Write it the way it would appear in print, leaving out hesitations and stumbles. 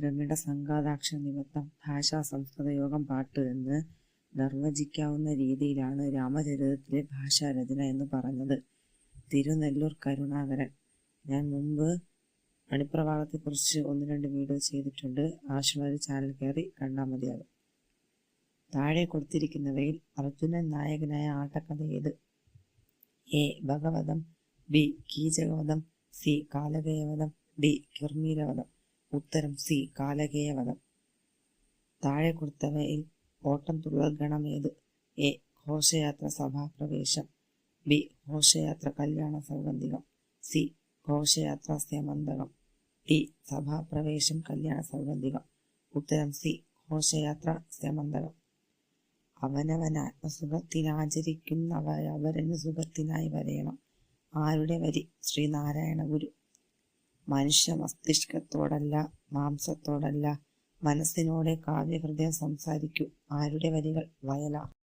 ദ്രമിഡ സംഘാതാക്ഷ നിമിത്തം ഭാഷാ സംസ്കൃത യോഗം പാട്ട് എന്ന് നിർവചിക്കാവുന്ന രീതിയിലാണ് രാമചരിതത്തിലെ ഭാഷാരചന എന്ന് പറഞ്ഞത് തിരുനെല്ലൂർ കരുണാകരൻ. ഞാൻ മുമ്പ് മണിപ്രവാളത്തെക്കുറിച്ച് 1-2 വീഡിയോ ചെയ്തിട്ടുണ്ട്. ആവശ്യമുള്ളൊരു ചാനൽ കയറി കണ്ടാൽ മതിയാകും. താഴെ കൊടുത്തിരിക്കുന്നവയിൽ അർജുനൻ നായകനായ ആട്ടക്കഥ ഏത്? A. Bhagavatam, B. Keechakavadham, C. കാലകേയവധം, D. കിർമീരവധം. ഉത്തരം സി. കാലകേയവധം. താഴെ കൊടുത്തവയിൽ ഓട്ടം തുള്ളൽ ഗണം ഏത്? എ. ഘോഷയാത്ര സഭാപ്രവേശം, ബി. ഘോഷയാത്ര കല്യാണ സൗഗന്ധികം, സി. ഘോഷയാത്ര സ്യമന്തകം, ഡി. സഭാപ്രവേശം കല്യാണ സൗഗന്ധികം. ഉത്തരം സി. ഘോഷയാത്ര സ്യമന്തകം. അവനവനാത്മസുഖത്തിനാചരിക്കുന്നവരവരന് സുഖത്തിനായി വരയണം. ആരുടെ വരി? ശ്രീനാരായണ ഗുരു. മനുഷ്യ മസ്തിഷ്കത്തോടല്ല, മാംസത്തോടല്ല, മനസ്സിനോടെ കാവ്യഹൃദയം സംസാരിക്കൂ. ആരുടെ വരികൾ? വയലാർ.